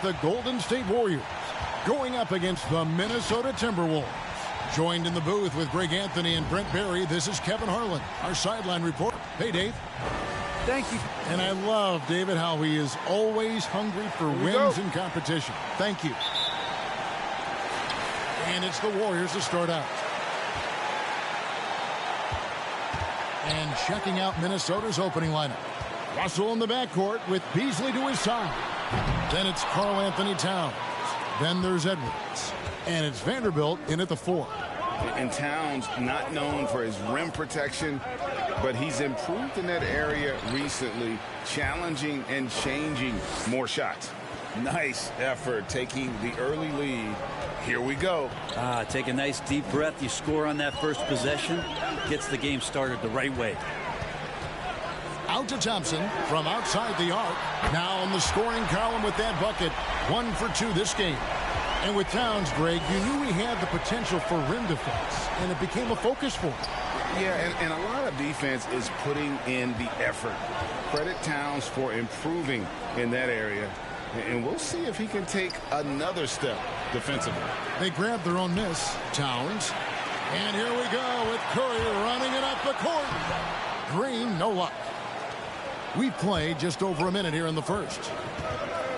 The Golden State Warriors going up against the Minnesota Timberwolves. Joined in the booth with Greg Anthony and Brent Barry, this is Kevin Harlan, our sideline report. Hey, Dave. Thank you. And I love, David, how he is always hungry for wins in competition. Thank you. And it's the Warriors to start out. And checking out Minnesota's opening lineup. Russell in the backcourt with Beasley to his side. Then it's Karl Anthony Towns. Then there's Edwards. And it's Vanderbilt in at the 4. And Towns, not known for his rim protection, but he's improved in that area recently, challenging and changing more shots. Nice effort taking the early lead. Here we go. Take a nice deep breath. You score on that first possession. Gets the game started the right way. Out to Thompson from outside the arc. Now in the scoring column with that bucket. 1 for 2 this game. And with Towns, Greg, you knew he had the potential for rim defense, and it became a focus for him. Yeah, and a lot of defense is putting in the effort. Credit Towns for improving in that area. And we'll see if he can take another step defensively. They grabbed their own miss. Towns. And here we go with Curry running it up the court. Green, no luck. We've played just over a minute here in the first.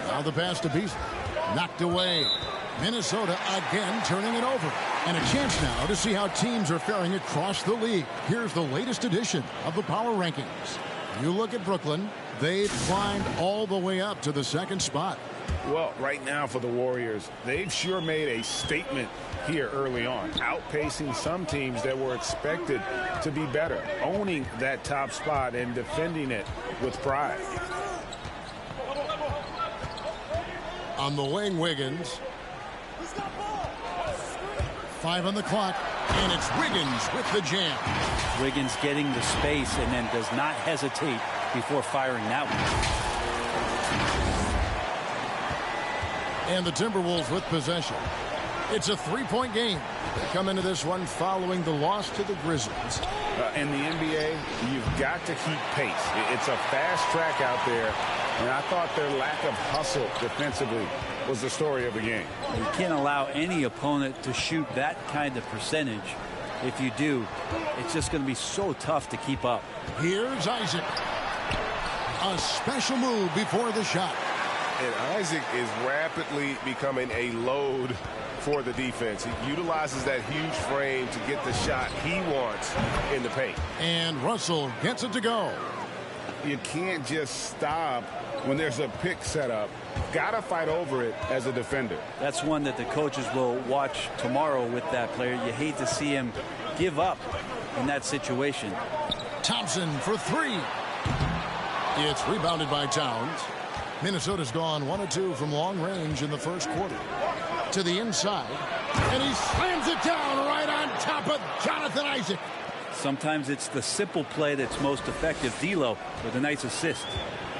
Now the pass to Beasley. Knocked away. Minnesota again turning it over. And a chance now to see how teams are faring across the league. Here's the latest edition of the Power Rankings. You look at Brooklyn. They've climbed all the way up to the 2nd spot. Well, right now for the Warriors, they've sure made a statement here early on, outpacing some teams that were expected to be better, owning that top spot and defending it with pride. On the wing, Wiggins. 5 on the clock, and it's Wiggins with the jam. Wiggins getting the space and then does not hesitate before firing that one. And the Timberwolves with possession. It's a 3-point game. They come into this one following the loss to the Grizzlies. In the NBA, you've got to keep pace. It's a fast track out there, and I thought their lack of hustle defensively was the story of the game. You can't allow any opponent to shoot that kind of percentage. If you do, it's just going to be so tough to keep up. Here's Isaac. A special move before the shot. And Isaac is rapidly becoming a load for the defense. He utilizes that huge frame to get the shot he wants in the paint. And Russell gets it to go. You can't just stop when there's a pick set up. Got to fight over it as a defender. That's one that the coaches will watch tomorrow with that player. You hate to see him give up in that situation. Thompson for 3. It's rebounded by Towns. Minnesota's gone 1 of 2 from long range in the first quarter. To the inside. And he slams it down right on top of Jonathan Isaac. Sometimes it's the simple play that's most effective. D'Lo with a nice assist.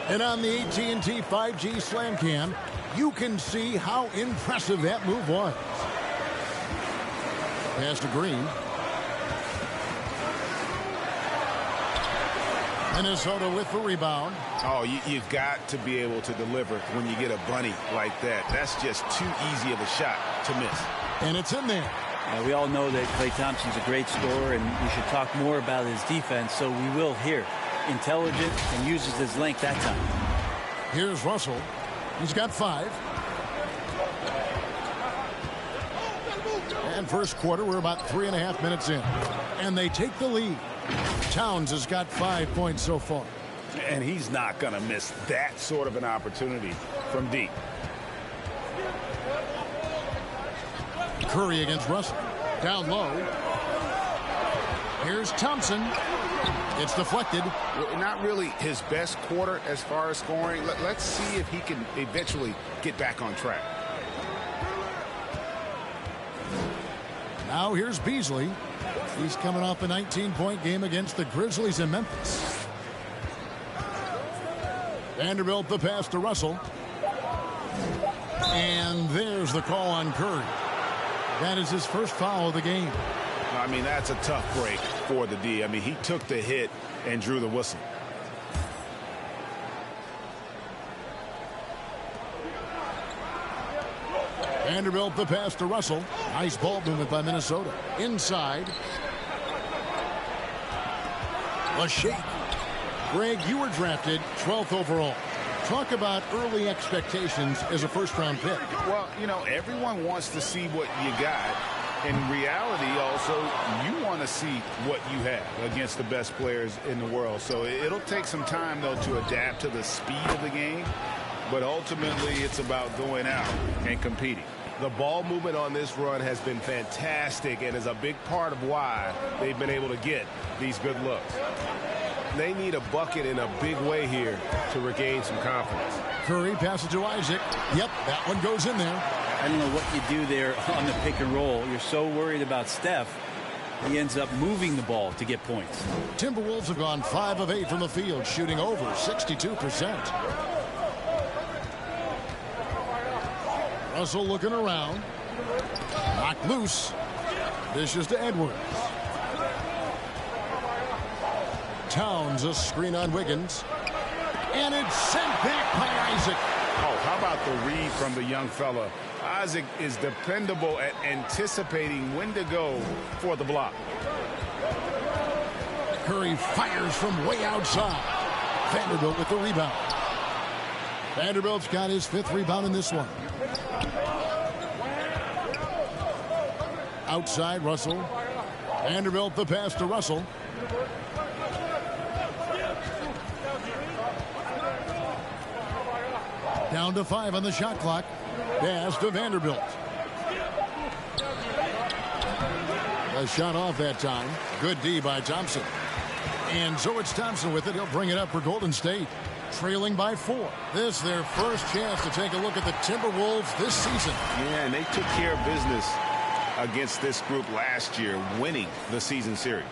And on the AT&T 5G Slam Cam, you can see how impressive that move was. Pass to Green. Minnesota with the rebound. Oh, you've got to be able to deliver when you get a bunny like that. That's just too easy of a shot to miss. And it's in there. We all know that Klay Thompson's a great scorer, and we should talk more about his defense, so we will here. Intelligent and uses his length that time. Here's Russell. He's got 5. And first quarter, we're about 3.5 minutes in. And they take the lead. Towns has got 5 points so far. And he's not going to miss that sort of an opportunity from deep. Curry against Russell. Down low. Here's Thompson. It's deflected. Not really his best quarter as far as scoring. Let's see if he can eventually get back on track. Now here's Beasley. He's coming off a 19-point game against the Grizzlies in Memphis. Vanderbilt the pass to Russell. And there's the call on Curry. That is his first foul of the game. I mean, that's a tough break for the D. I mean, he took the hit and drew the whistle. Vanderbilt the pass to Russell. Nice ball movement by Minnesota. Inside. A shake. Greg, you were drafted 12th overall. Talk about early expectations as a first-round pick. Well, you know, everyone wants to see what you got. In reality, also, you want to see what you have against the best players in the world. So it'll take some time, though, to adapt to the speed of the game. But ultimately, it's about going out and competing. The ball movement on this run has been fantastic and is a big part of why they've been able to get these good looks. They need a bucket in a big way here to regain some confidence. Curry passes to Isaac. Yep, that one goes in there. I don't know what you do there on the pick and roll. You're so worried about Steph. He ends up moving the ball to get points. Timberwolves have gone 5 of 8 from the field, shooting over 62%. Russell looking around. Knocked loose. Dishes to Edwards. Towns a screen on Wiggins. And it's sent back by Isaac. Oh, how about the read from the young fella? Isaac is dependable at anticipating when to go for the block. Curry fires from way outside. Vanderbilt with the rebound. Vanderbilt's got his 5th rebound in this one. Outside Russell. Vanderbilt the pass to Russell. Down to 5 on the shot clock. Pass to Vanderbilt. A shot off that time. Good D by Thompson. And so it's Thompson with it. He'll bring it up for Golden State. Trailing by 4. This their first chance to take a look at the Timberwolves this season. Yeah, and they took care of business against this group last year, winning the season series.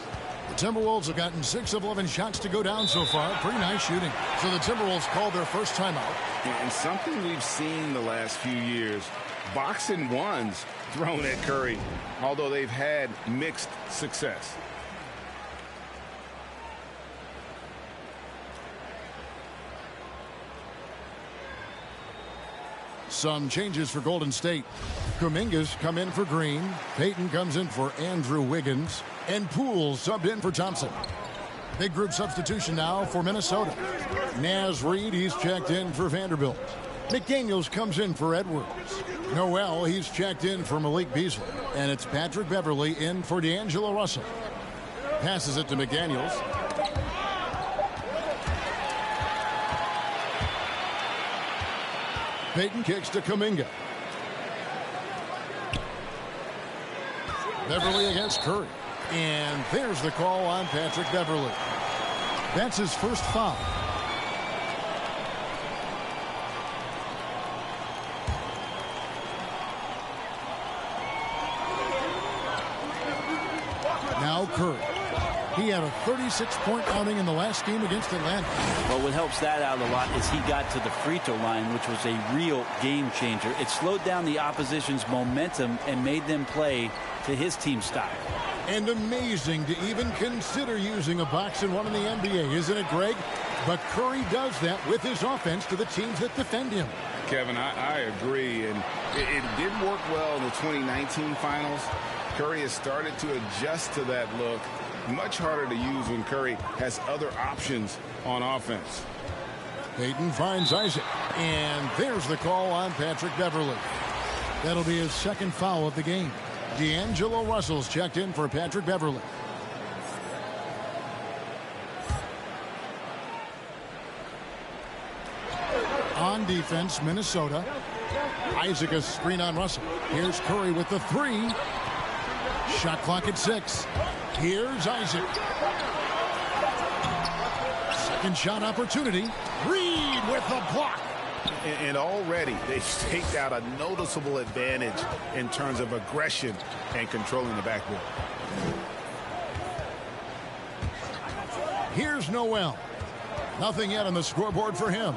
The Timberwolves have gotten 6 of 11 shots to go down so far. Pretty nice shooting. So the Timberwolves called their first timeout. And something we've seen the last few years, boxing ones thrown at Curry, although they've had mixed success. Some changes for Golden State. Kuminga's come in for Green. Payton comes in for Andrew Wiggins. And Poole subbed in for Thompson. Big group substitution now for Minnesota. Naz Reid, he's checked in for Vanderbilt. McDaniels comes in for Edwards. Noel, he's checked in for Malik Beasley. And it's Patrick Beverley in for D'Angelo Russell. Passes it to McDaniels. Payton kicks to Kuminga. Beverley against Curry. And there's the call on Patrick Beverley. That's his first foul. Now Curry. He had a 36-point outing in the last game against Atlanta. Well, what helps that out a lot is he got to the free throw line, which was a real game changer. It slowed down the opposition's momentum and made them play to his team style. And amazing to even consider using a box and one in the NBA, isn't it, Greg? But Curry does that with his offense to the teams that defend him. Kevin, I agree, and it did work well in the 2019 finals. Curry has started to adjust to that look. Much harder to use when Curry has other options on offense. Payton finds Isaac. And there's the call on Patrick Beverley. That'll be his second foul of the game. D'Angelo Russell's checked in for Patrick Beverley. On defense, Minnesota. Isaac a screen on Russell. Here's Curry with the 3. Shot clock at 6. Here's Isaac. Second shot opportunity. Reed with the block. And already they've staked out a noticeable advantage in terms of aggression and controlling the backboard. Here's Noel. Nothing yet on the scoreboard for him.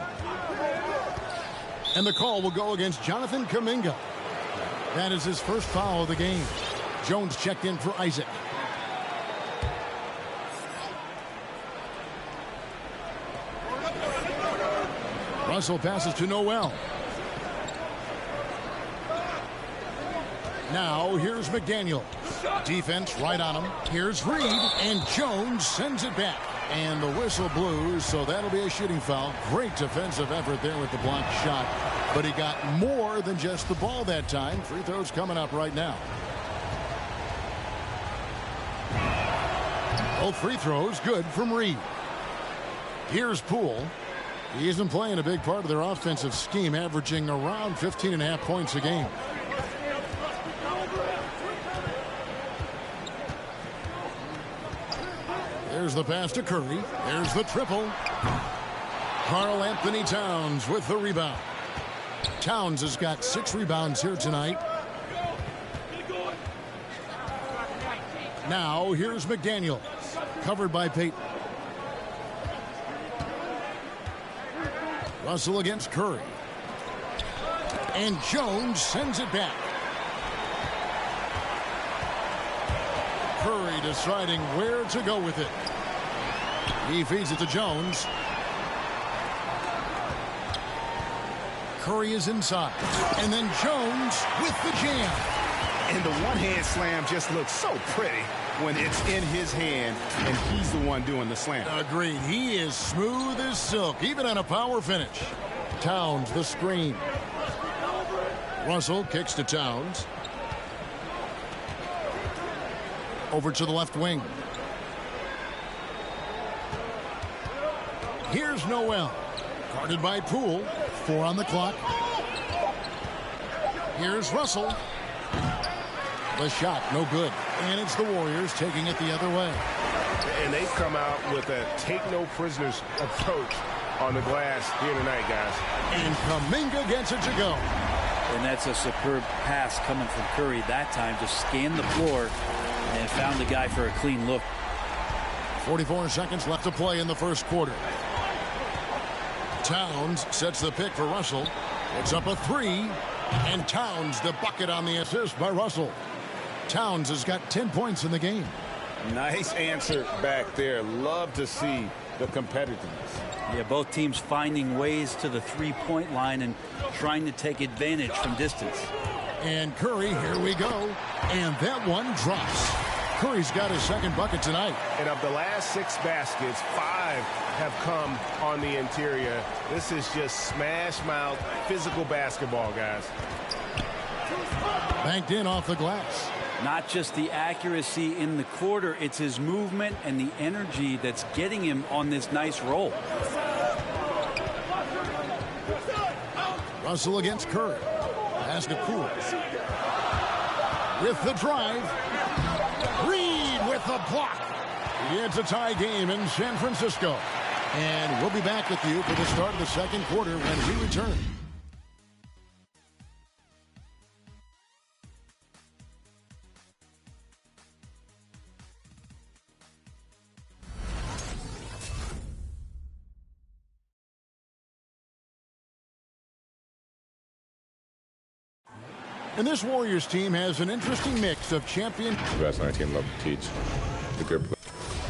And the call will go against Jonathan Kuminga. That is his first foul of the game. Jones checked in for Isaac. Russell passes to Noel. Now here's McDaniel. Defense right on him. Here's Reed, and Jones sends it back. And the whistle blew, so that'll be a shooting foul. Great defensive effort there with the blocked shot. But he got more than just the ball that time. Free throws coming up right now. Both free throws good from Reed. Here's Poole. He isn't playing a big part of their offensive scheme, averaging around 15.5 points a game. There's the pass to Curry. There's the triple. Karl Anthony Towns with the rebound. Towns has got 6 rebounds here tonight. Now here's McDaniel. Covered by Payton. Russell against Curry. And Jones sends it back. Curry deciding where to go with it. He feeds it to Jones. Curry is inside. And then Jones with the jam. And the one-hand slam just looks so pretty when it's in his hand and he's the one doing the slam. Agreed. He is smooth as silk, even on a power finish. Towns the screen. Russell kicks to Towns. Over to the left wing. Here's Noel. Guarded by Poole. 4 on the clock. Here's Russell. The shot, no good. And it's the Warriors taking it the other way. And they've come out with a take-no-prisoners approach on the glass here tonight, guys. And Kuminga gets it to go. And that's a superb pass coming from Curry that time. Just scanned the floor and found the guy for a clean look. 44 seconds left to play in the first quarter. Towns sets the pick for Russell. It's up a 3. And Towns the bucket on the assist by Russell. Towns has got 10 points in the game. Nice answer back there. Love to see the competitiveness. Yeah, both teams finding ways to the three-point line and trying to take advantage from distance. And Curry, here we go. And that one drops. Curry's got his second bucket tonight. And of the last 6 baskets, 5 have come on the interior. This is just smash-mouth physical basketball, guys. Banked in off the glass. Not just the accuracy in the quarter, it's his movement and the energy that's getting him on this nice roll. Russell against Curry. Pass to Poole. With the drive. Reed with the block. It's a tie game in San Francisco. And we'll be back with you for the start of the second quarter when we return. And this Warriors team has an interesting mix of champion. The best on our team love to teach the good play.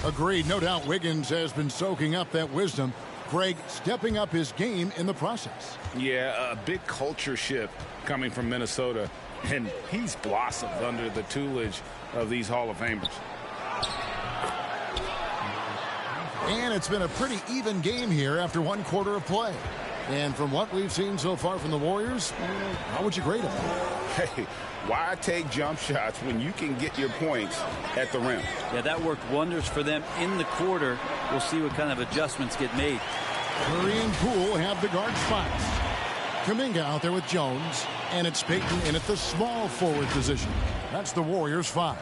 Agreed. No doubt Wiggins has been soaking up that wisdom. Greg stepping up his game in the process. Yeah, a big culture shift coming from Minnesota. And he's blossomed under the tutelage of these Hall of Famers. And it's been a pretty even game here after one quarter of play. And from what we've seen so far from the Warriors, how would you grade them? Hey, why take jump shots when you can get your points at the rim? Yeah, that worked wonders for them in the quarter. We'll see what kind of adjustments get made. Curry and Poole have the guard spots. Kuminga out there with Jones. And it's Payton in at the small forward position. That's the Warriors 5.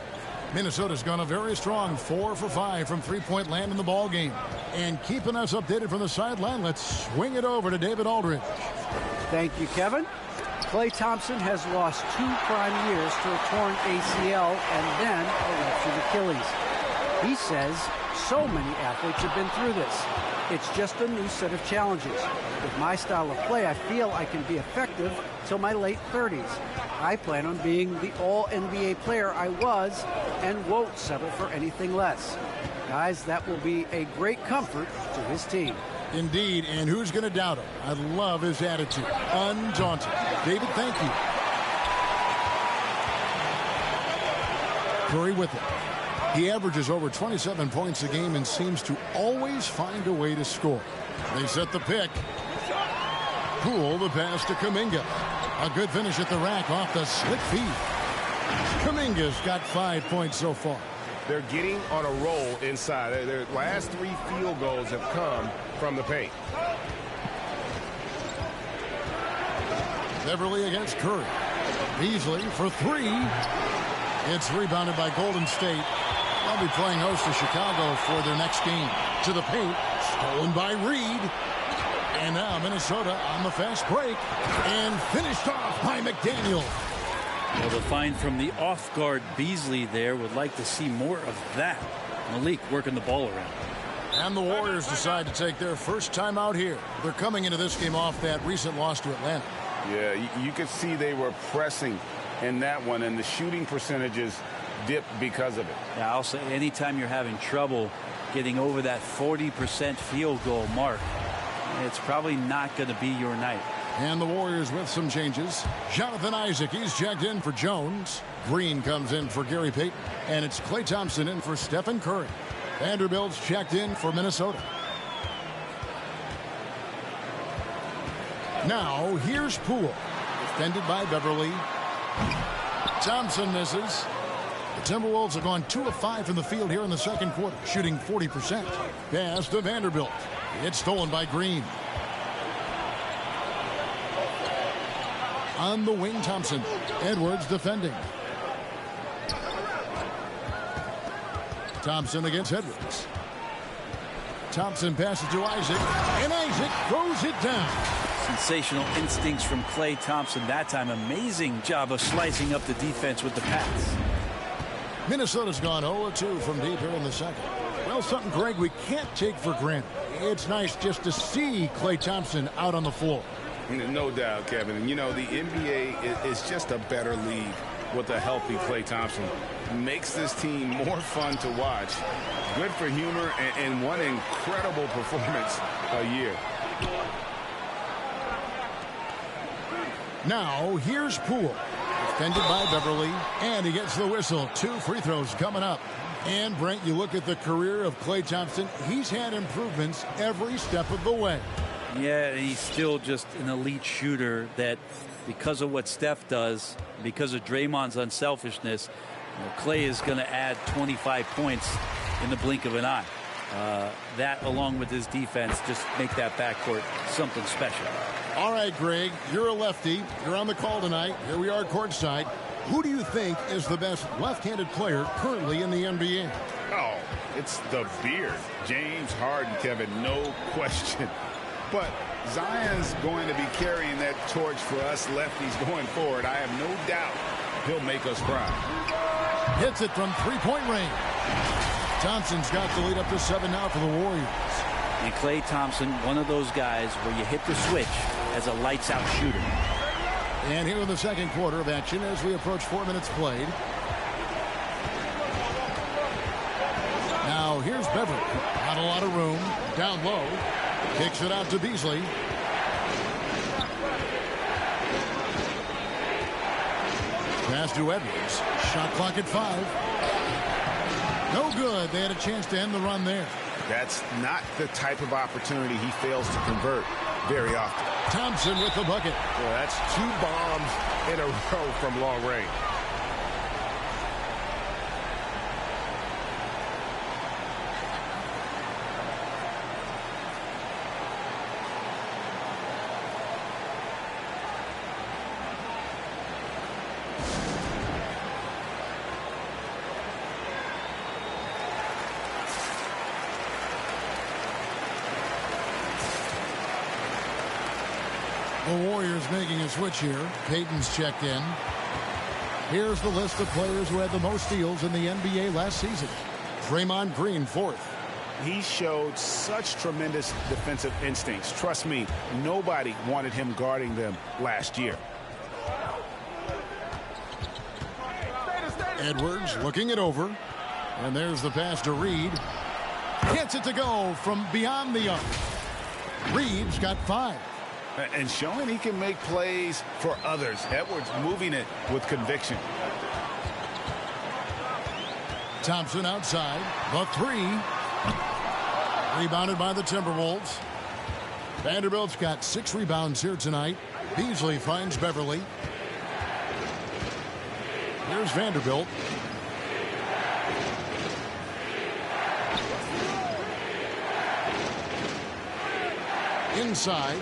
Minnesota's gone a very strong 4 for 5 from three-point land in the ball game. And keeping us updated from the sideline, let's swing it over to David Aldridge. Thank you, Kevin. Klay Thompson has lost 2 prime years to a torn ACL and then a ruptured Achilles. He says so many athletes have been through this. It's just a new set of challenges. With my style of play, I feel I can be effective till my late 30s. I plan on being the all-NBA player I was and won't settle for anything less. Guys, that will be a great comfort to his team. Indeed, and who's going to doubt him? I love his attitude. Undaunted. David, thank you. Curry with it. He averages over 27 points a game and seems to always find a way to score. They set the pick. Poole the pass to Kuminga. A good finish at the rack off the slick feed. Kuminga's got 5 points so far. They're getting on a roll inside. Their last 3 field goals have come from the paint. Beverly against Curry. Beasley for 3. It's rebounded by Golden State. They'll be playing host to Chicago for their next game. To the paint. Stolen by Reed. And now Minnesota on the fast break. And finished off by McDaniel. Well, the find from the off-guard Beasley there. Would like to see more of that. Malik working the ball around. And the Warriors decide to take their first time out here. They're coming into this game off that recent loss to Atlanta. Yeah, you could see they were pressing in that one, and the shooting percentages dipped because of it. Yeah, I'll say anytime you're having trouble getting over that 40% field goal mark, it's probably not going to be your night. And the Warriors with some changes. Jonathan Isaac, he's checked in for Jones. Green comes in for Gary Payton. And it's Klay Thompson in for Stephen Curry. Vanderbilt's checked in for Minnesota. Now, here's Poole. Defended by Beverly. Thompson misses. The Timberwolves have gone 2 of 5 from the field here in the second quarter, shooting 40%. Pass to Vanderbilt. It's stolen by Green. On the wing, Thompson. Edwards defending. Thompson against Edwards. Thompson passes to Isaac, and Isaac throws it down. Sensational instincts from Klay Thompson that time. Amazing job of slicing up the defense with the pass. Minnesota's gone 0-2 from deep here in the second. Well, something, Greg, we can't take for granted. It's nice just to see Klay Thompson out on the floor. No doubt, Kevin. And, you know, the NBA is just a better league with a healthy Klay Thompson. Makes this team more fun to watch. Good for humor and one incredible performance a year. Now, here's Poole. Defended by Beverly, and he gets the whistle. 2 free throws coming up. And, Brent, you look at the career of Klay Thompson. He's had improvements every step of the way. Yeah, he's still just an elite shooter that, because of what Steph does, because of Draymond's unselfishness, Klay is going to add 25 points in the blink of an eye. That, along with his defense, just make that backcourt something special. All right, Greg, you're a lefty. You're on the call tonight. Here we are courtside. Who do you think is the best left-handed player currently in the NBA? Oh, it's the beard. James Harden, Kevin, no question. But Zion's going to be carrying that torch for us lefties going forward. I have no doubt he'll make us cry. Hits it from three-point range. Thompson's got the lead up to 7 now for the Warriors. And Klay Thompson, one of those guys where you hit the switch as a lights-out shooter. And here in the second quarter of action as we approach 4 minutes played. Now here's Beverly. Not a lot of room. Down low. Kicks it out to Beasley. Pass to Edwards. Shot clock at 5. No good. They had a chance to end the run there. That's not the type of opportunity he fails to convert very often. Thompson with the bucket. Well, that's 2 bombs in a row from long range. The Warriors making a switch here. Payton's checked in. Here's the list of players who had the most steals in the NBA last season. Draymond Green, 4th. He showed such tremendous defensive instincts. Trust me, nobody wanted him guarding them last year. Edwards looking it over. And there's the pass to Reed. Gets it to go from beyond the arc. Reed's got 5. And showing he can make plays for others. Edwards moving it with conviction. Thompson outside. The three. Rebounded by the Timberwolves. Vanderbilt's got 6 rebounds here tonight. Beasley finds Beverly. Here's Vanderbilt. Inside.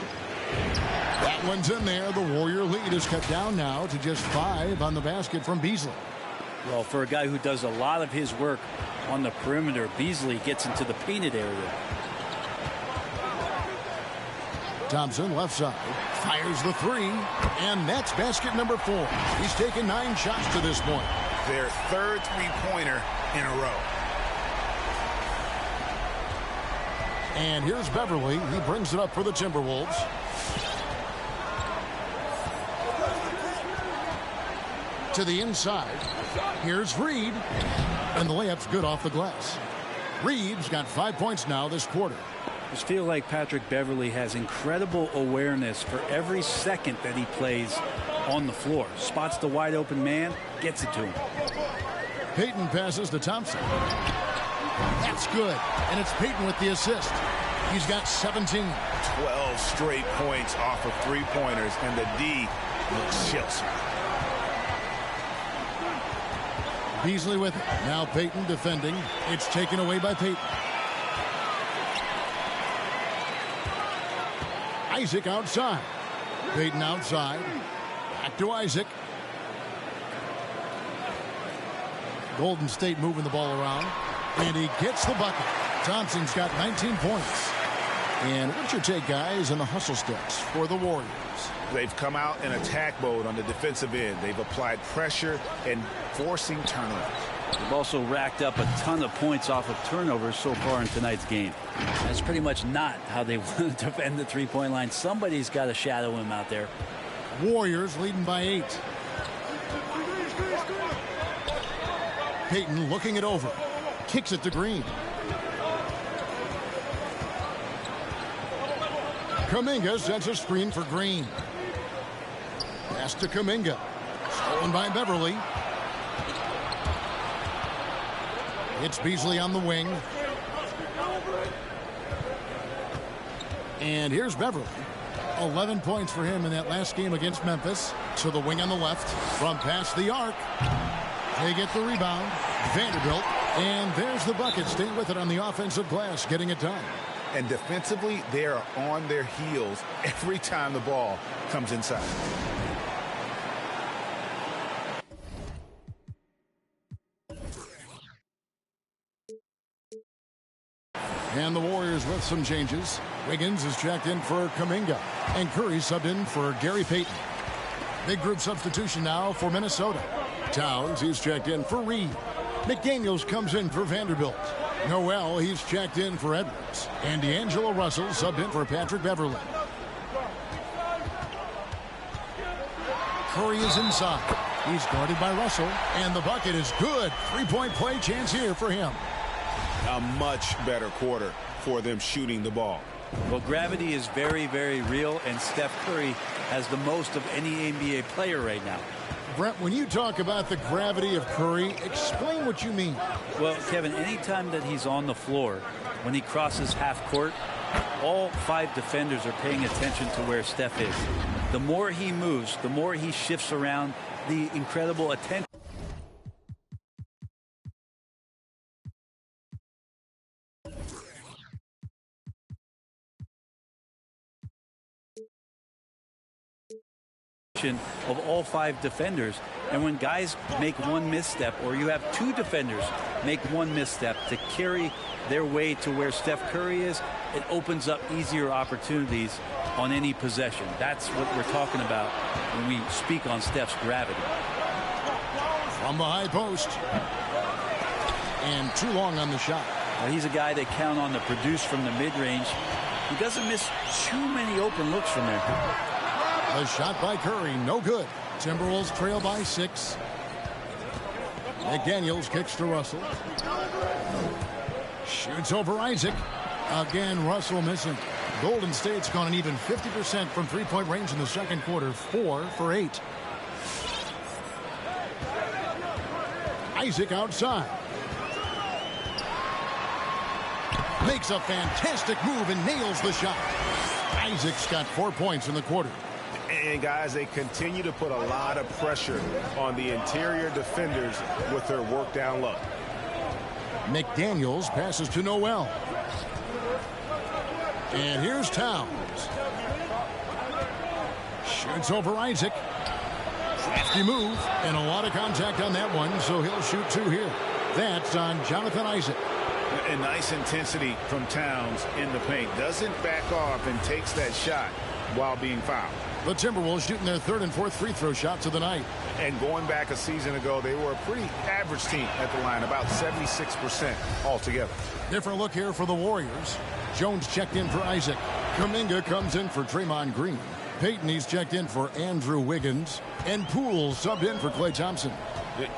That one's in there. The Warrior lead is cut down now to just 5 on the basket from Beasley. Well, for a guy who does a lot of his work on the perimeter, Beasley gets into the painted area. Thompson left side. Fires the three. And that's basket number 4. He's taken 9 shots to this point. Their third three-pointer in a row. And here's Beverly. He brings it up for the Timberwolves. To the inside. Here's Reed. And the layup's good off the glass. Reed's got 5 points now this quarter. I just feel like Patrick Beverly has incredible awareness for every second that he plays on the floor. Spots the wide open man, gets it to him. Payton passes to Thompson. That's good. And it's Payton with the assist. He's got 17. 12 straight points off of three-pointers, and the D looks chill. Beasley with it. Now Payton defending. It's taken away by Payton. Isaac outside. Payton outside. Back to Isaac. Golden State moving the ball around. And he gets the bucket. Thompson's got 19 points. And what's your take, guys, on the hustle steps for the Warriors? They've come out in attack mode on the defensive end. They've applied pressure and forcing turnovers. They've also racked up a ton of points off of turnovers so far in tonight's game. That's pretty much not how they want to defend the three-point line. Somebody's got to shadow him out there. Warriors leading by 8. Payton looking it over. Kicks it to Green. Kuminga sets a screen for Green. Pass to Kuminga. Stolen by Beverly. It's Beasley on the wing. And here's Beverly. 11 points for him in that last game against Memphis. To the wing on the left. From past the arc. They get the rebound. Vanderbilt. And there's the bucket. Staying with it on the offensive glass. Getting it done. And defensively, they are on their heels every time the ball comes inside. And the Warriors with some changes. Wiggins is checked in for Kuminga. And Curry subbed in for Gary Payton. Big group substitution now for Minnesota. Towns, he's checked in for Reed. McDaniels comes in for Vanderbilt. Noel, he's checked in for Edwards. And D'Angelo Russell subbed in for Patrick Beverly. Curry is inside. He's guarded by Russell. And the bucket is good. 3-point play chance here for him. A much better quarter for them shooting the ball. Well, gravity is very, very real, and Steph Curry has the most of any NBA player right now. Brent, when you talk about the gravity of Curry, explain what you mean. Well, Kevin, anytime that he's on the floor, when he crosses half court, all 5 defenders are paying attention to where Steph is. The more he moves, the more he shifts around, the incredible attention. Of all 5 defenders, and when guys make one misstep, or you have 2 defenders make one misstep to carry their way to where Steph Curry is, it opens up easier opportunities on any possession. That's what we're talking about when we speak on Steph's gravity. From the high post. And too long on the shot. Well, he's a guy that count on to produce from the mid-range. He doesn't miss too many open looks from there. The shot by Curry, no good. Timberwolves trail by 6. McDaniels kicks to Russell. Shoots over Isaac. Again, Russell missing. Golden State's gone an even 50% from three-point range in the second quarter. 4 for 8. Isaac outside. Makes a fantastic move and nails the shot. Isaac's got 4 points in the quarter. And, guys, they continue to put a lot of pressure on the interior defenders with their work down low. McDaniels passes to Noel. And here's Towns. Shoots over Isaac. Crafty move. And a lot of contact on that one, so he'll shoot 2 here. That's on Jonathan Isaac. A nice intensity from Towns in the paint. Doesn't back off and takes that shot while being fouled. The Timberwolves shooting their 3rd and 4th free throw shots of the night. And going back a season ago, they were a pretty average team at the line, about 76% altogether. Different look here for the Warriors. Jones checked in for Isaac. Kuminga comes in for Draymond Green. Payton, he's checked in for Andrew Wiggins. And Poole subbed in for Klay Thompson.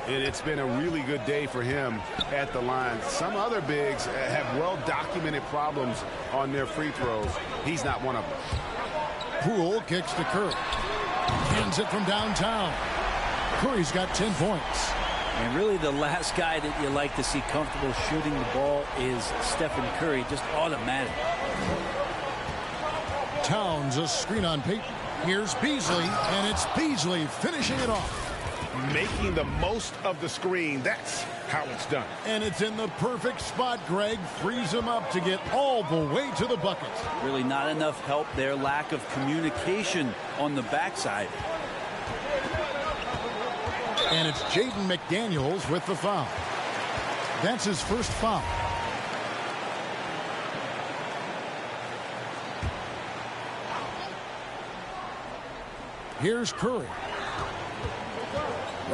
It's been a really good day for him at the line. Some other bigs have well-documented problems on their free throws. He's not one of them. Poole kicks to Curry. Hands it from downtown. Curry's got 10 points. And really the last guy that you like to see comfortable shooting the ball is Stephen Curry, just automatic. Towns a screen on Payton. Here's Beasley, and it's Beasley finishing it off. Making the most of the screen. That's how it's done. And it's in the perfect spot, Greg. Frees him up to get all the way to the bucket. Really not enough help there. Lack of communication on the backside. And it's Jaden McDaniels with the foul. That's his first foul. Here's Curry.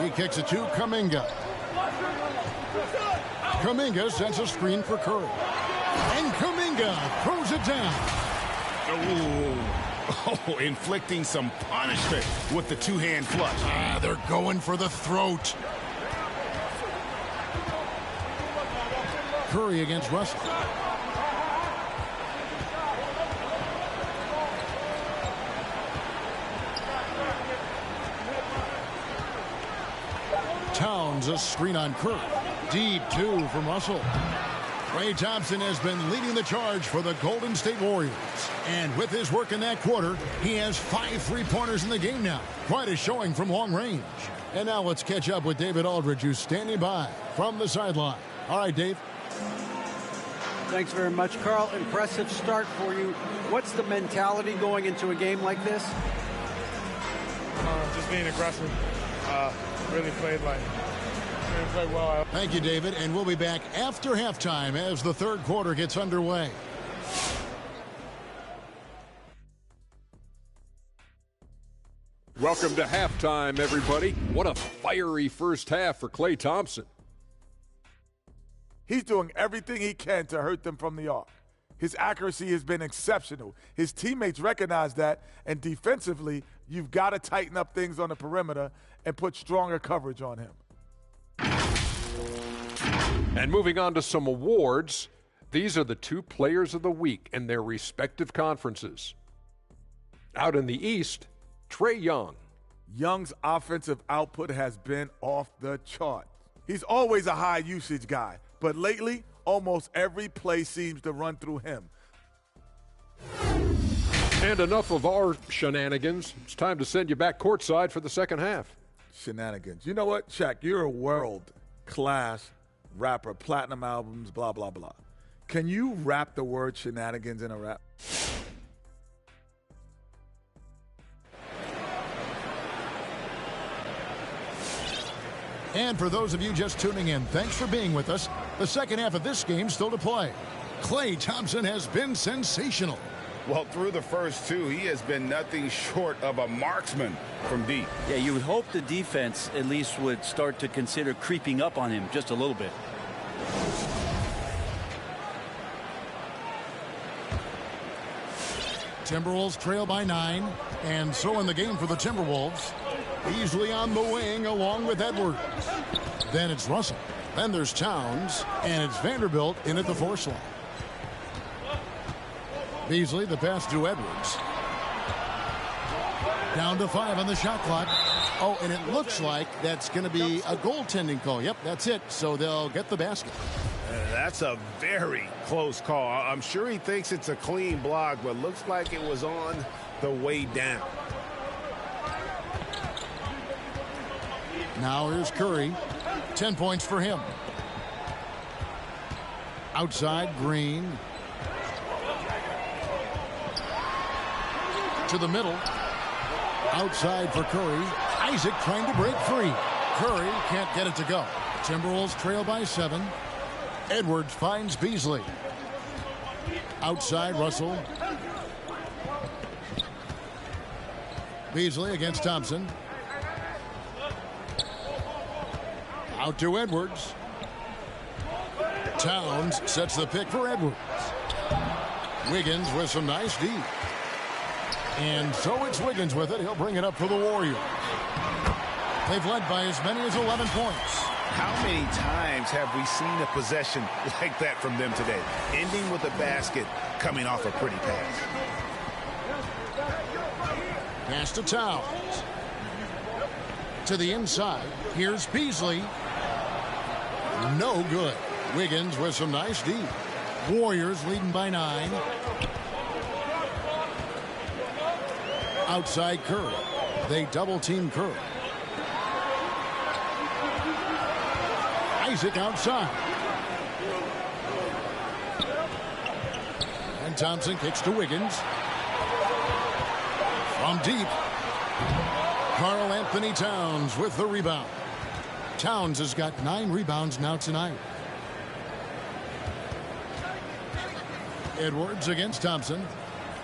He kicks it to Kuminga. Kuminga sends a screen for Curry. And Kuminga throws it down. Oh, inflicting some punishment with the two-hand flush. They're going for the throat. Curry against Russell. Towns a screen on Curry. Deep 2 from Russell. Klay Thompson has been leading the charge for the Golden State Warriors. And with his work in that quarter, he has 5 3-pointers in the game now. Quite a showing from long range. And now let's catch up with David Aldridge, who's standing by from the sideline. All right, Dave. Thanks very much, Carl. Impressive start for you. What's the mentality going into a game like this? Just being aggressive. Really played well. Thank you, David. And we'll be back after halftime as the third quarter gets underway. Welcome to halftime, everybody. What a fiery first half for Klay Thompson. He's doing everything he can to hurt them from the arc. His accuracy has been exceptional. His teammates recognize that, and defensively, you've got to tighten up things on the perimeter and put stronger coverage on him. And moving on to some awards, these are the 2 players of the week in their respective conferences. Out in the East, Trae Young. Young's offensive output has been off the chart. He's always a high usage guy, but lately, almost every play seems to run through him. And enough of our shenanigans. It's time to send you back courtside for the second half. Shenanigans. You know what, Shaq? You're a world-class rapper, platinum albums, blah, blah, blah. Can you rap the word shenanigans in a rap? And for those of you just tuning in, thanks for being with us. The second half of this game still to play. Klay Thompson has been sensational. Well, through the first 2, he has been nothing short of a marksman from deep. Yeah, you would hope the defense at least would start to consider creeping up on him just a little bit. Timberwolves trail by 9, and so in the game for the Timberwolves. Easily on the wing along with Edwards. Then it's Russell. Then there's Towns, and it's Vanderbilt in at the 4 slot. Beasley, the pass to Edwards. Down to 5 on the shot clock. Oh, and it looks like that's going to be a goaltending call. Yep, that's it. So they'll get the basket. That's a very close call. I'm sure he thinks it's a clean block, but looks like it was on the way down. Now here's Curry. 10 points for him. Outside, Green. To the middle. Outside for Curry. Isaac trying to break free. Curry can't get it to go. Timberwolves trail by 7. Edwards finds Beasley. Outside, Russell. Beasley against Thompson. Out to Edwards. Towns sets the pick for Edwards. Wiggins with some nice D. And so it's Wiggins with it. He'll bring it up for the Warriors. They've led by as many as 11 points. How many times have we seen a possession like that from them today? Ending with a basket, coming off a pretty pass. Pass to Towns. To the inside. Here's Beasley. No good. Wiggins with some nice D. Warriors leading by 9. Outside Curry. They double team Curry. Isaac outside. And Thompson kicks to Wiggins. From deep. Karl Anthony Towns with the rebound. Towns has got 9 rebounds now tonight. Edwards against Thompson.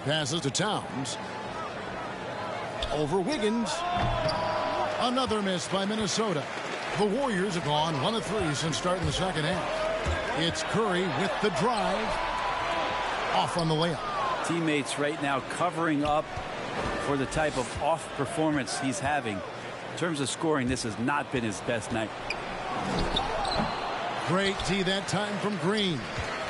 Passes to Towns. Over Wiggins. Another miss by Minnesota. The Warriors have gone 1 of 3 since starting the second half. It's Curry with the drive. Off on the layup. Teammates right now covering up for the type of off performance he's having. In terms of scoring, this has not been his best night. Great D that time from Green.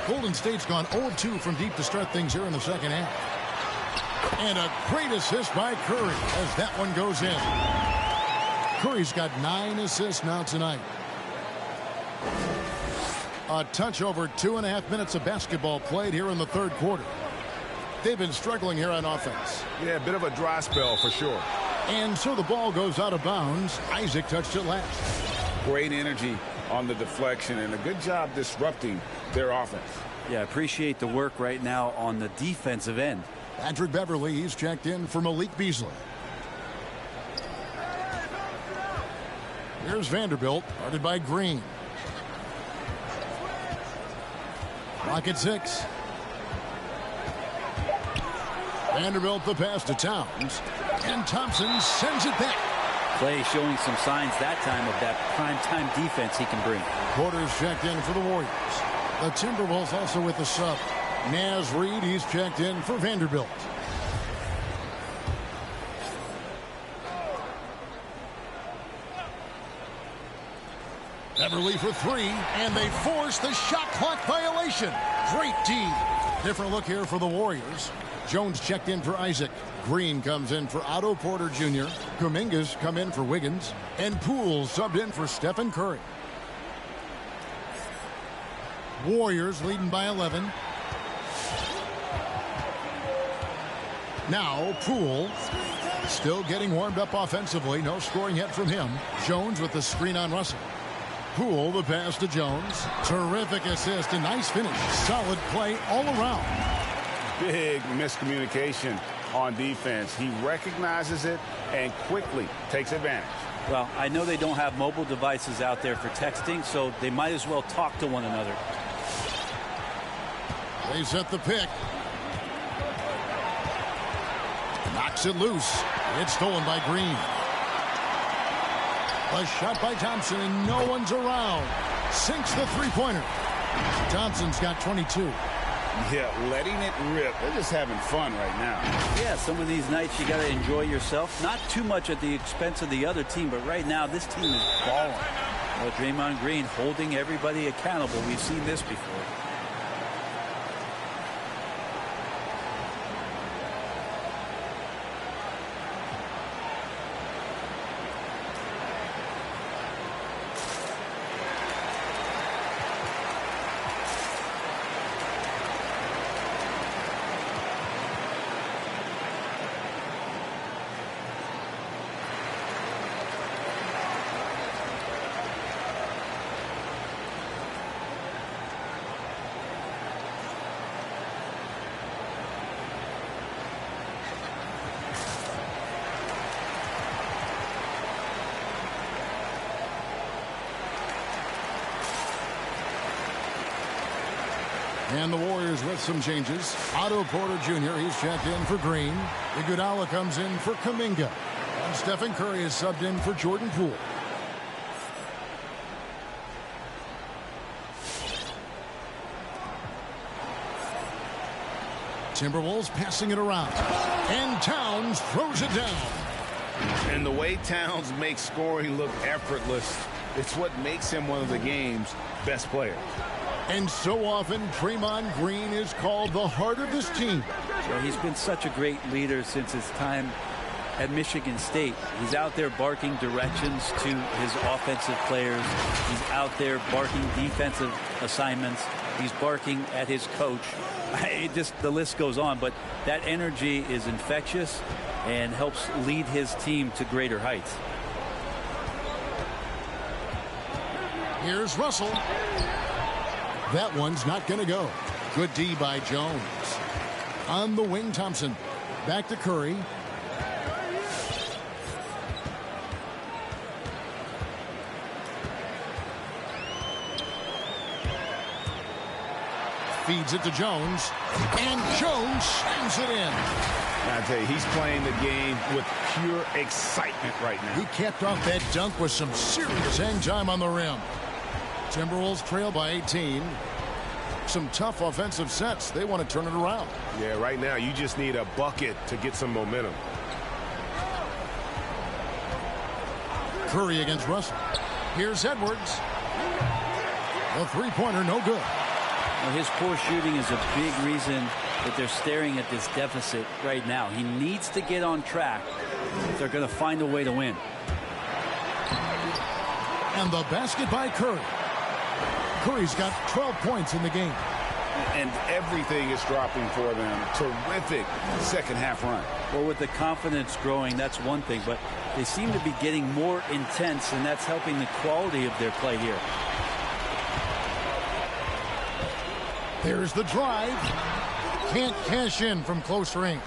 Golden State's gone 0-2 from deep to start things here in the second half. And a great assist by Curry as that one goes in. Curry's got 9 assists now tonight. A touch over 2.5 minutes of basketball played here in the third quarter. They've been struggling here on offense. Yeah, a bit of a dry spell for sure. And so the ball goes out of bounds. Isaac touched it last. Great energy on the deflection and a good job disrupting their offense. Yeah, appreciate the work right now on the defensive end. Patrick Beverly, he's checked in for Malik Beasley. Here's Vanderbilt, guarded by Green. Clock at 6. Vanderbilt the pass to Towns. And Thompson sends it back. Klay showing some signs that time of that prime-time defense he can bring. Porter's checked in for the Warriors. The Timberwolves also with the sub. Naz Reid, he's checked in for Vanderbilt. Beverly for 3, and they force the shot clock violation. Great D. Different look here for the Warriors. Jones checked in for Isaac. Green comes in for Otto Porter Jr. Kuminga's come in for Wiggins. And Poole subbed in for Stephen Curry. Warriors leading by 11. Now Poole still getting warmed up offensively. No scoring yet from him. Jones with the screen on Russell. Poole the pass to Jones. Terrific assist and nice finish. Solid play all around. Big miscommunication on defense. He recognizes it and quickly takes advantage. Well, I know they don't have mobile devices out there for texting, so they might as well talk to one another. They set the pick. Knocks it loose. It's stolen by Green. A shot by Thompson, and no one's around. Sinks the three-pointer. Thompson's got 22. Yeah, letting it rip. They're just having fun right now. Yeah, some of these nights you got to enjoy yourself. Not too much at the expense of the other team, but right now this team is balling. Well, Draymond Green holding everybody accountable. We've seen this before. And the Warriors with some changes. Otto Porter Jr., he's checked in for Green. Iguodala comes in for Kuminga. And Stephen Curry is subbed in for Jordan Poole. Timberwolves passing it around. And Towns throws it down. And the way Towns makes scoring look effortless, it's what makes him one of the game's best players. And so often, Draymond Green is called the heart of this team. Well, he's been such a great leader since his time at Michigan State. He's out there barking directions to his offensive players. He's out there barking defensive assignments. He's barking at his coach. The list goes on, but that energy is infectious and helps lead his team to greater heights. Here's Russell. That one's not going to go. Good D by Jones. On the wing, Thompson. Back to Curry. Feeds it to Jones. And Jones slams it in. I tell you, he's playing the game with pure excitement right now. He capped off that dunk with some serious hang time on the rim. Timberwolves trail by 18. Some tough offensive sets. They want to turn it around. Yeah, right now you just need a bucket to get some momentum. Curry against Russell. Here's Edwards. The three-pointer, no good. Well, his poor shooting is a big reason that they're staring at this deficit right now. He needs to get on track if they're going to find a way to win. And the basket by Curry. Curry's got 12 points in the game. And everything is dropping for them. Terrific second half run. Well, with the confidence growing, that's one thing, but they seem to be getting more intense, and that's helping the quality of their play here. There's the drive. Can't cash in from close range.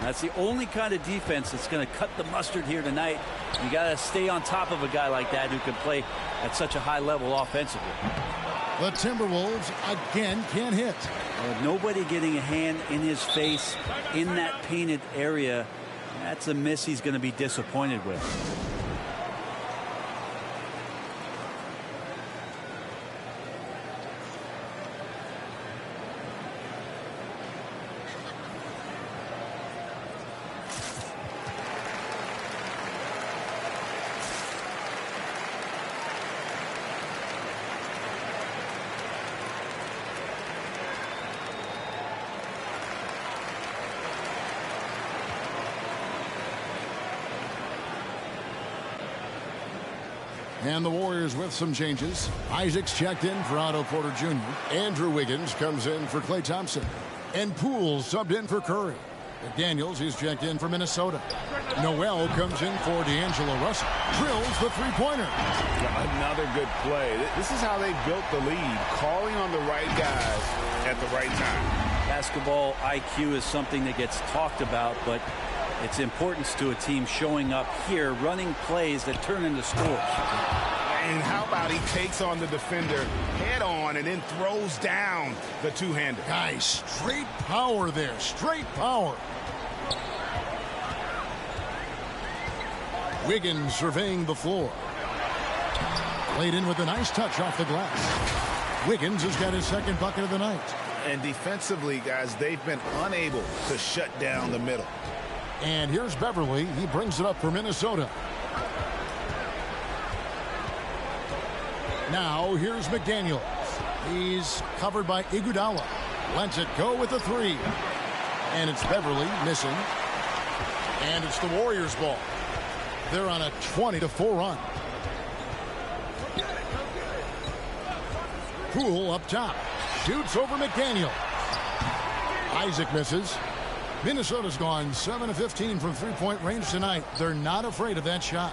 That's the only kind of defense that's going to cut the mustard here tonight. You got to stay on top of a guy like that who can play at such a high level offensively. The Timberwolves again can't hit. Nobody getting a hand in his face in that painted area. That's a miss he's going to be disappointed with. And the Warriors with some changes. Isaac's checked in for Otto Porter Jr. Andrew Wiggins comes in for Klay Thompson. And Poole subbed in for Curry. McDaniels, he's checked in for Minnesota. Noel comes in for D'Angelo Russell. Drills the three-pointer. Another good play. This is how they built the lead. Calling on the right guys at the right time. Basketball IQ is something that gets talked about, but its importance to a team showing up here, running plays that turn into scores. And how about he takes on the defender head on and then throws down the two-hander. Guys, straight power there. Straight power. Wiggins surveying the floor. Laid in with a nice touch off the glass. Wiggins has got his second bucket of the night. And defensively, guys, they've been unable to shut down the middle. And here's Beverly. He brings it up for Minnesota. Now here's McDaniels. He's covered by Iguodala. Lets it go with the three. And it's Beverly missing. And it's the Warriors' ball. They're on a 20-4 run. Poole up top. Shoots over McDaniel. Isaac misses. Minnesota's gone 7 of 15 from three-point range tonight. They're not afraid of that shot.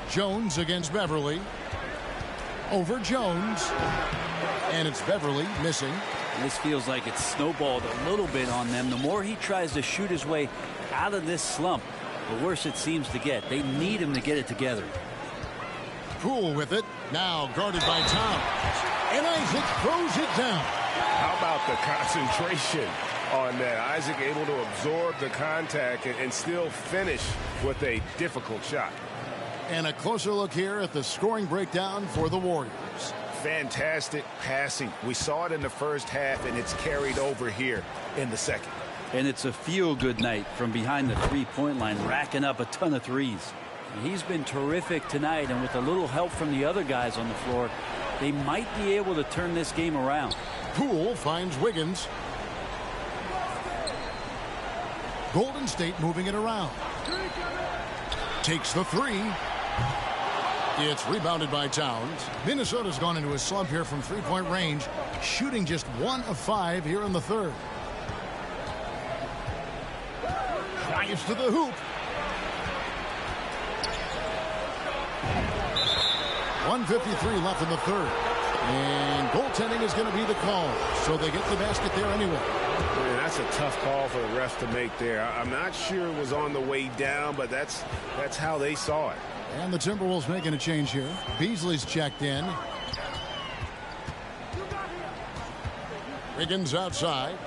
Jones against Beverly. Over Jones. And it's Beverly missing. This feels like it's snowballed a little bit on them. The more he tries to shoot his way out of this slump, the worse it seems to get. They need him to get it together. Poole with it. Now guarded by Towns. And Isaac throws it down. How about the concentration on that? Isaac able to absorb the contact and still finish with a difficult shot. And a closer look here at the scoring breakdown for the Warriors. Fantastic passing. We saw it in the first half, and it's carried over here in the second. And it's a feel-good night from behind the three-point line, racking up a ton of threes. He's been terrific tonight, and with a little help from the other guys on the floor, they might be able to turn this game around. Poole finds Wiggins. Golden State moving it around. Takes the three. It's rebounded by Towns. Minnesota's gone into a slump here from three-point range, shooting just 1 of 5 here in the third. Drives to the hoop. 1:53 left in the third. And goaltending is going to be the call. So they get the basket there anyway. Man, that's a tough call for the refs to make there. I'm not sure it was on the way down, but that's how they saw it. And the Timberwolves making a change here. Beasley's checked in. Wiggins outside.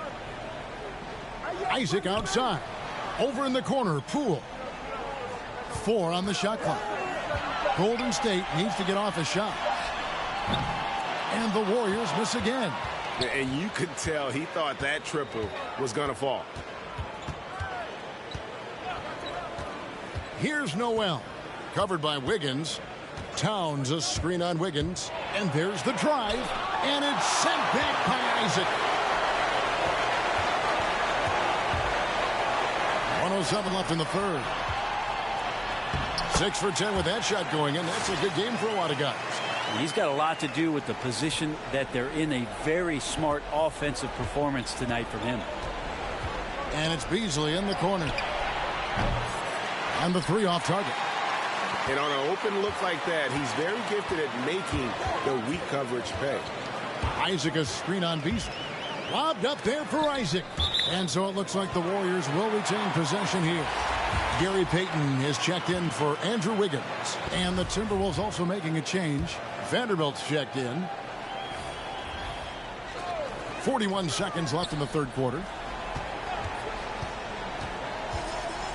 Isaac outside. Over in the corner, Poole. 4 on the shot clock. Golden State needs to get off a shot. And the Warriors miss again. And you could tell he thought that triple was going to fall. Here's Noel. Covered by Wiggins. Towns a screen on Wiggins. And there's the drive. And it's sent back by Isaac. 1:07 left in the third. 6 for 10 with that shot going in. That's a good game for a lot of guys. And he's got a lot to do with the position that they're in. A very smart offensive performance tonight from him. And it's Beasley in the corner. And the 3 off target. And on an open look like that, he's very gifted at making the weak coverage pay. Isaac a screen on Beasley. Lobbed up there for Isaac. And so it looks like the Warriors will retain possession here. Gary Payton is checked in for Andrew Wiggins. And the Timberwolves also making a change. Vanderbilt's checked in. 41 seconds left in the third quarter.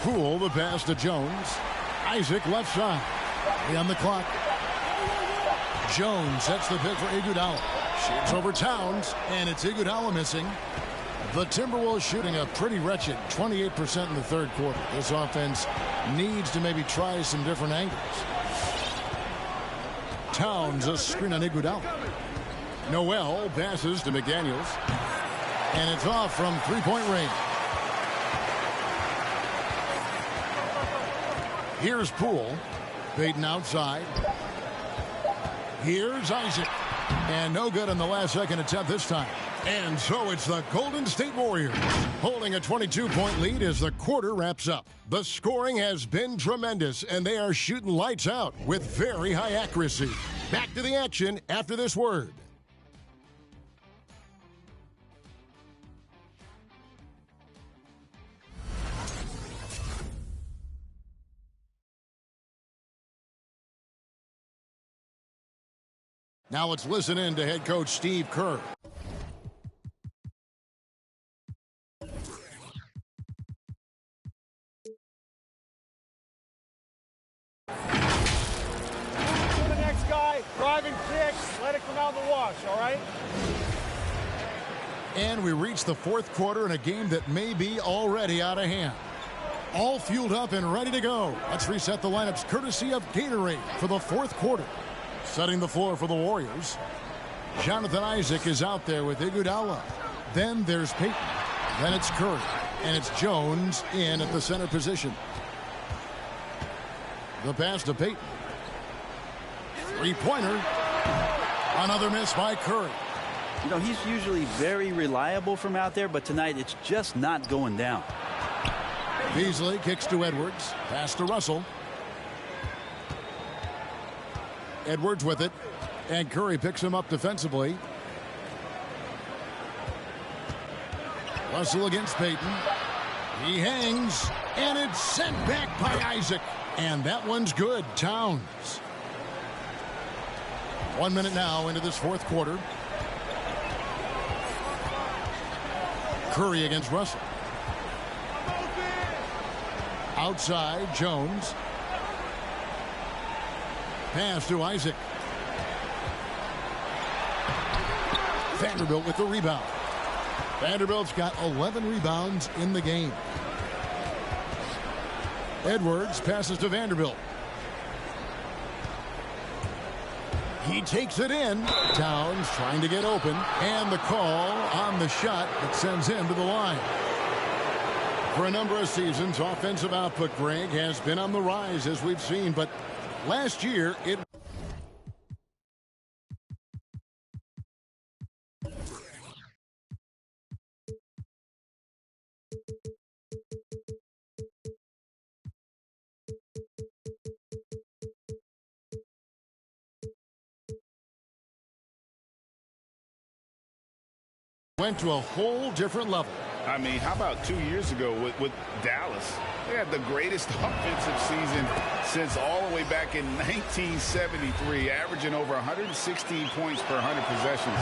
Poole the pass to Jones. Isaac left side. On the clock. Jones sets the pick for Iguodala. Shoots over Towns, and it's Iguodala missing. The Timberwolves shooting a pretty wretched 28% in the third quarter. This offense needs to maybe try some different angles. Towns a screen on Iguodala. Noel passes to McDaniels. And it's off from three-point range. Here's Poole. Payton outside. Here's Isaac. And no good on the last second attempt this time. And so it's the Golden State Warriors holding a 22-point lead as the quarter wraps up. The scoring has been tremendous, and they are shooting lights out with very high accuracy. Back to the action after this word. Now let's listen in to head coach Steve Kerr. The next guy, drive and kick, let it come out in the wash, all right? And we reach the fourth quarter in a game that may be already out of hand. All fueled up and ready to go. Let's reset the lineups courtesy of Gatorade for the fourth quarter. Setting the floor for the Warriors. Jonathan Isaac is out there with Iguodala. Then there's Payton. Then it's Curry. And it's Jones in at the center position. The pass to Payton. Three-pointer. Another miss by Curry. You know, he's usually very reliable from out there, but tonight it's just not going down. Beasley kicks to Edwards. Pass to Russell. Edwards with it. And Curry picks him up defensively. Russell against Payton. He hangs. And it's sent back by Isaac. And that one's good. Towns. 1 minute now into this fourth quarter. Curry against Russell. Outside, Jones. Pass to Isaac. Vanderbilt with the rebound. Vanderbilt's got 11 rebounds in the game. Edwards passes to Vanderbilt. He takes it in. Towns trying to get open. And the call on the shot that sends him to the line. For a number of seasons, offensive output, Greg, has been on the rise, as we've seen. But last year, it went to a whole different level. I mean, how about 2 years ago with Dallas? They had the greatest offensive season since all the way back in 1973, averaging over 116 points per 100 possessions.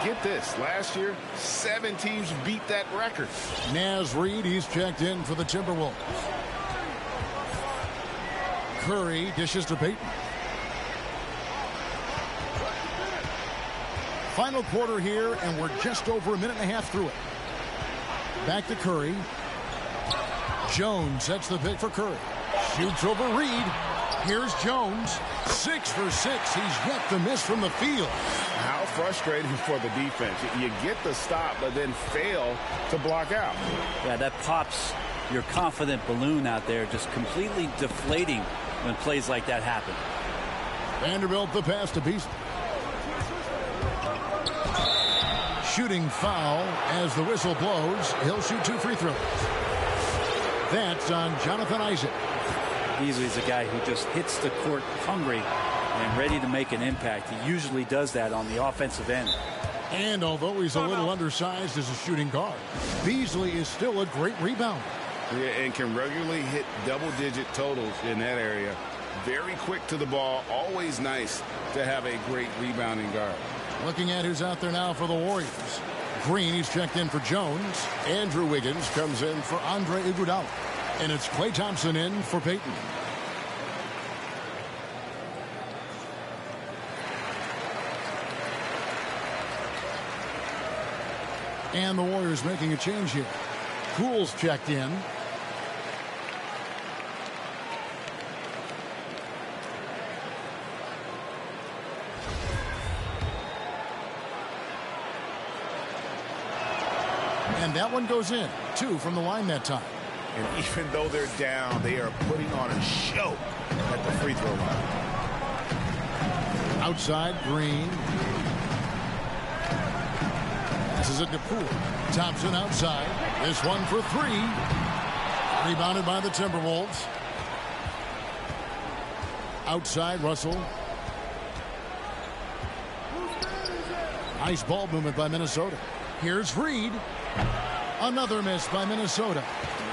Get this, last year, 7 teams beat that record. Naz Reid, he's checked in for the Timberwolves. Curry dishes to Payton. Final quarter here, and we're just over a minute and a half through it. Back to Curry. Jones sets the pick for Curry. Shoots over Reed. Here's Jones. 6 for 6. He's yet to miss from the field. How frustrating for the defense. You get the stop, but then fail to block out. Yeah, that pops your confident balloon out there, just completely deflating when plays like that happen. Vanderbilt the pass to Beasley. Shooting foul as the whistle blows. He'll shoot 2 free throws. That's on Jonathan Isaac. Beasley's a guy who just hits the court hungry and ready to make an impact. He usually does that on the offensive end. And although he's a little undersized as a shooting guard, Beasley is still a great rebounder. Yeah, and can regularly hit double-digit totals in that area. Very quick to the ball. Always nice to have a great rebounding guard. Looking at who's out there now for the Warriors. Green, he's checked in for Jones. Andrew Wiggins comes in for Andre Iguodala. And it's Klay Thompson in for Payton. And the Warriors making a change here. Poole's checked in. And that one goes in. 2 from the line that time. And even though they're down, they are putting on a show at the free throw line. Outside, Green. This is it to Poole. Thompson outside. This one for 3. Rebounded by the Timberwolves. Outside, Russell. Nice ball movement by Minnesota. Here's Reed. Another miss by Minnesota.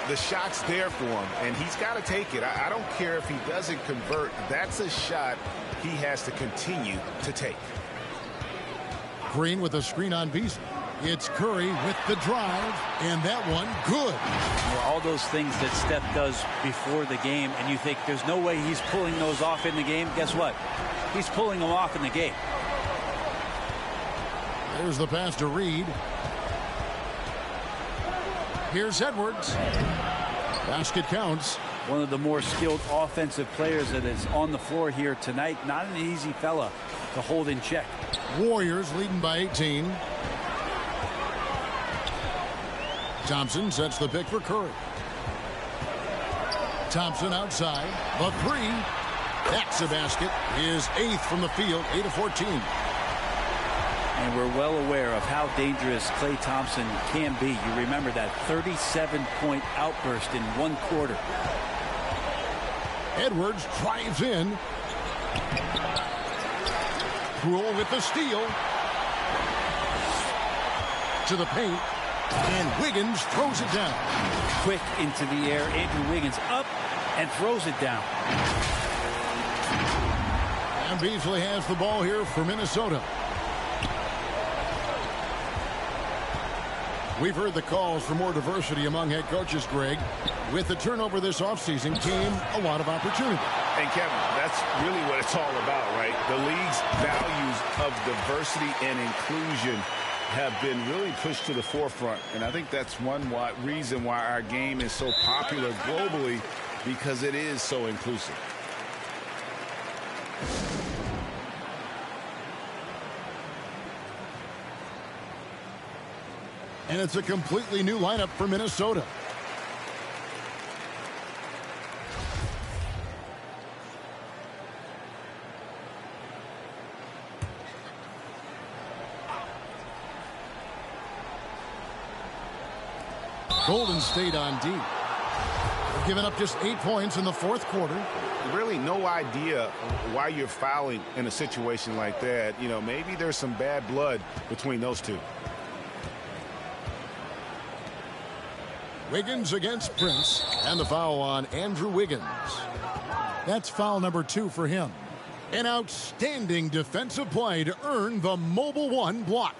The shot's there for him, and he's got to take it. I don't care if he doesn't convert. That's a shot he has to continue to take. Green with a screen on Beasley. It's Curry with the drive, and that one good. All those things that Steph does before the game, and you think there's no way he's pulling those off in the game. Guess what? He's pulling them off in the game. There's the pass to Reed. Here's Edwards. Basket counts. One of the more skilled offensive players that is on the floor here tonight. Not an easy fella to hold in check. Warriors leading by 18. Thompson sets the pick for Curry. Thompson outside. The 3. That's a basket. His 8th from the field. 8 of 14. And we're well aware of how dangerous Klay Thompson can be. You remember that 37-point outburst in 1 quarter. Edwards drives in. Poole with the steal. To the paint. And Wiggins throws it down. Quick into the air. Andrew Wiggins up and throws it down. And Beasley has the ball here for Minnesota. We've heard the calls for more diversity among head coaches, Greg. With the turnover this offseason came a lot of opportunity. And Kevin, that's really what it's all about, right? The league's values of diversity and inclusion have been really pushed to the forefront. And I think that's one reason why our game is so popular globally, because it is so inclusive. And it's a completely new lineup for Minnesota. Golden State on D. They've given up just 8 points in the fourth quarter. Really no idea why you're fouling in a situation like that. You know, maybe there's some bad blood between those two. Wiggins against Prince, and the foul on Andrew Wiggins. That's foul number 2 for him. An outstanding defensive play to earn the mobile 1 block.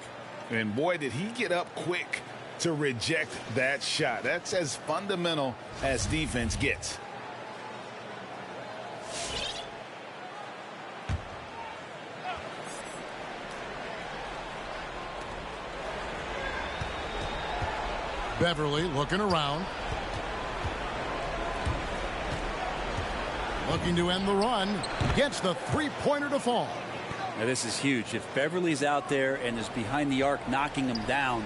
And boy, did he get up quick to reject that shot. That's as fundamental as defense gets. Beverly looking around. Looking to end the run. Gets the three-pointer to fall. Now this is huge. If Beverly's out there and is behind the arc knocking him down,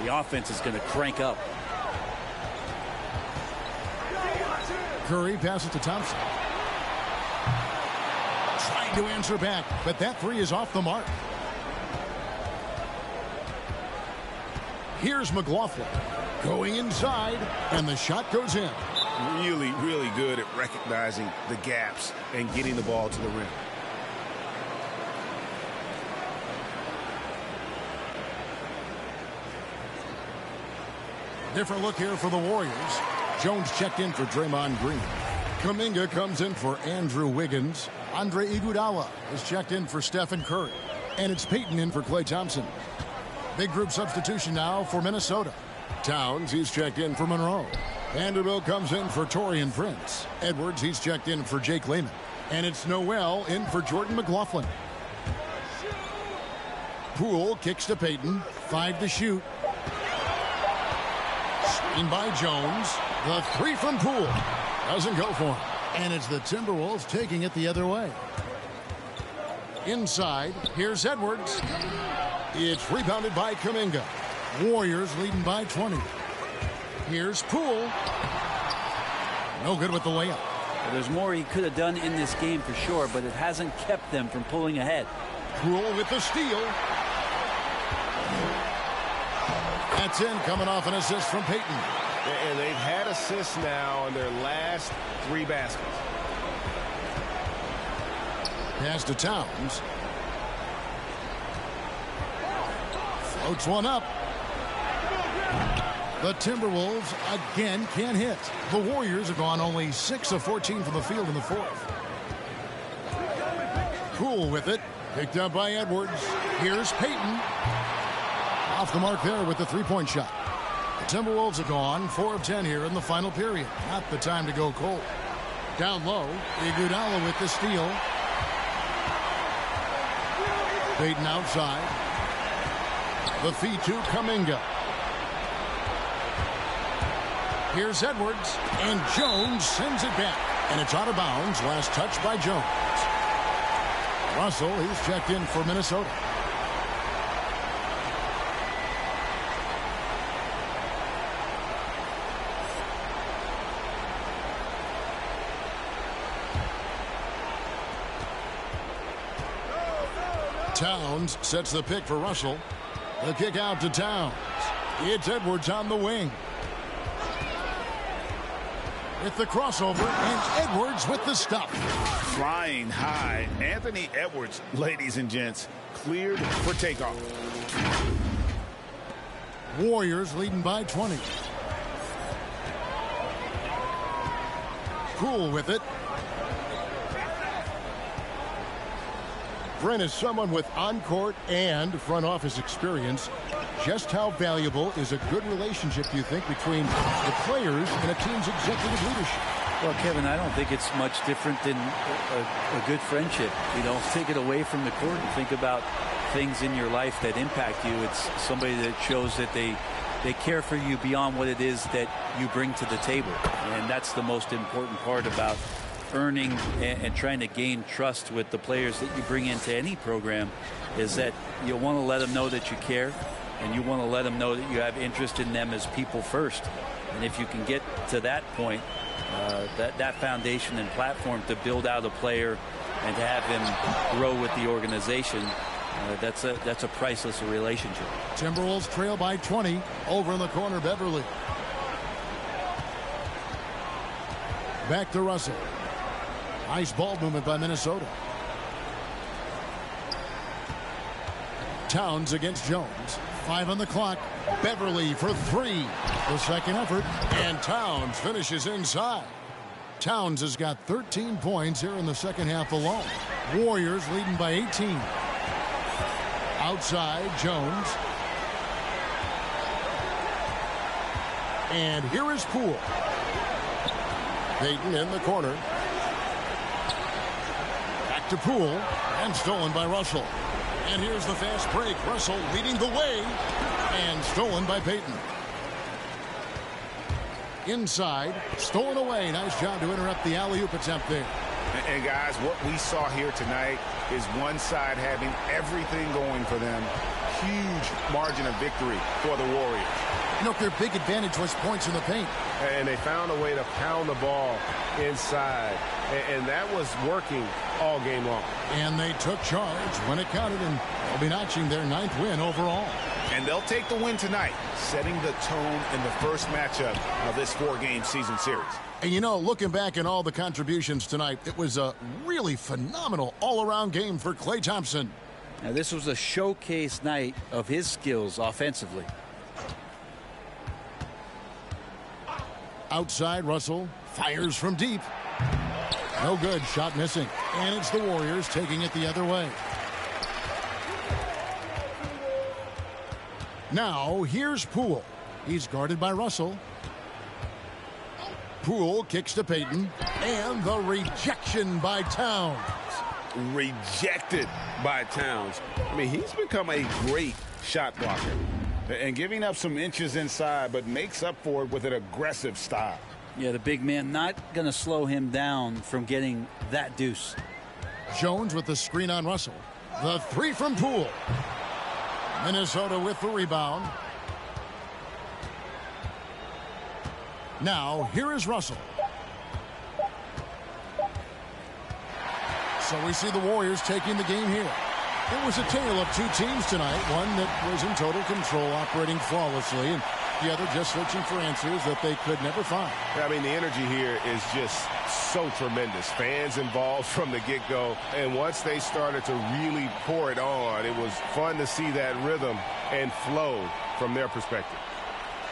the offense is going to crank up. Curry passes to Thompson. Trying to answer back, but that three is off the mark. Here's McLaughlin. Going inside, and the shot goes in. Really, really good at recognizing the gaps and getting the ball to the rim. Different look here for the Warriors. Jones checked in for Draymond Green. Kuminga comes in for Andrew Wiggins. Andre Iguodala is checked in for Stephen Curry. And it's Payton in for Klay Thompson. Big group substitution now for Minnesota. Towns, he's checked in for Monroe. Vanderbilt comes in for Taurean Prince. Edwards, he's checked in for Jake Layman. And it's Noel in for Jordan McLaughlin. Poole kicks to Payton. 5 to shoot. Screen by Jones. The three from Poole. Doesn't go for him. And it's the Timberwolves taking it the other way. Inside, here's Edwards. It's rebounded by Kuminga. Warriors leading by 20. Here's Poole. No good with the layup. Well, there's more he could have done in this game for sure, but it hasn't kept them from pulling ahead. Poole with the steal. That's in, coming off an assist from Payton. And they've had assists now in their last 3 baskets. Pass to Towns. Floats one up. The Timberwolves again can't hit. The Warriors have gone only 6 of 14 from the field in the fourth. Poole with it. Picked up by Edwards. Here's Payton. Off the mark there with the three-point shot. The Timberwolves have gone 4 of 10 here in the final period. Not the time to go cold. Down low, Iguodala with the steal. Payton outside. The feed to Kuminga. Here's Edwards, and Jones sends it back. And it's out of bounds. Last touch by Jones. Russell, he's checked in for Minnesota. Towns sets the pick for Russell. The kick out to Towns. It's Edwards on the wing. With the crossover, and Edwards with the stop. Flying high. Anthony Edwards, ladies and gents, cleared for takeoff. Warriors leading by 20. Poole with it. Brent, as someone with on-court and front office experience, just how valuable is a good relationship, do you think, between the players and a team's executive leadership? Well, Kevin, I don't think it's much different than a good friendship. You know, take it away from the court and think about things in your life that impact you. It's somebody that shows that they care for you beyond what it is that you bring to the table. And that's the most important part about earning and trying to gain trust with the players that you bring into any program, is that you want to let them know that you care, and you want to let them know that you have interest in them as people first. And if you can get to that point, that foundation and platform to build out a player and to have him grow with the organization, that's a priceless relationship. Timberwolves trail by 20. Over in the corner, Beverly. Back to Russell. Nice ball movement by Minnesota. Towns against Jones. 5 on the clock. Beverly for 3. The second effort. And Towns finishes inside. Towns has got 13 points here in the second half alone. Warriors leading by 18. Outside, Jones. And here is Poole. Payton in the corner. Back to Poole. And stolen by Russell. And here's the fast break. Russell leading the way. And stolen by Payton. Inside. Stolen away. Nice job to interrupt the alley-oop attempt there. And guys, what we saw here tonight is one side having everything going for them. Huge margin of victory for the Warriors. You know, their big advantage was points in the paint. And they found a way to pound the ball inside. And that was working all game long. And they took charge when it counted, and they'll be notching their 9th win overall. And they'll take the win tonight, setting the tone in the first matchup of this 4-game season series. And you know, looking back at all the contributions tonight, it was a really phenomenal all-around game for Klay Thompson. Now, this was a showcase night of his skills offensively. Outside, Russell fires from deep. No good. Shot missing. And it's the Warriors taking it the other way. Now, here's Poole. He's guarded by Russell. Poole kicks to Payton. And the rejection by Towns. Rejected by Towns. I mean, he's become a great shot blocker. And giving up some inches inside, but makes up for it with an aggressive style. Yeah, the big man not going to slow him down from getting that deuce. Jones with the screen on Russell. The 3 from Poole. Minnesota with the rebound. Now, here is Russell. So we see the Warriors taking the game here. It was a tale of 2 teams tonight. One that was in total control, operating flawlessly, and the other just searching for answers that they could never find. I mean, the energy here is just so tremendous. Fans involved from the get-go, and once they started to really pour it on, it was fun to see that rhythm and flow from their perspective.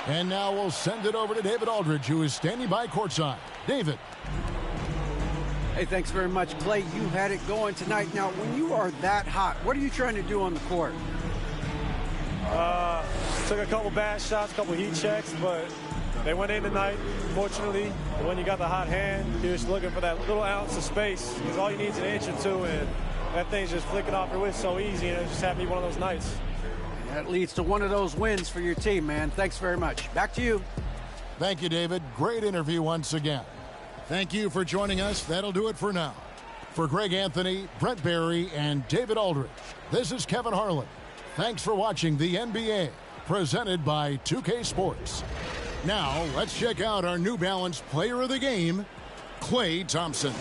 And now we'll send it over to David Aldridge, who is standing by courtside. David. Hey, thanks very much, Klay. You had it going tonight. Now, when you are that hot, what are you trying to do on the court? Took a couple bad shots, a couple heat checks, but they went in tonight, fortunately. When you got the hot hand, you're just looking for that little ounce of space, because all you need is an inch or two, and that thing's just flicking off your wrist so easy, and it just happened to be one of those nights. That leads to one of those wins for your team, man. Thanks very much. Back to you. Thank you, David. Great interview once again. Thank you for joining us. That'll do it for now. For Greg Anthony, Brent Barry, and David Aldridge, this is Kevin Harlan. Thanks for watching the NBA, presented by 2K Sports. Now, let's check out our New Balance player of the game, Klay Thompson.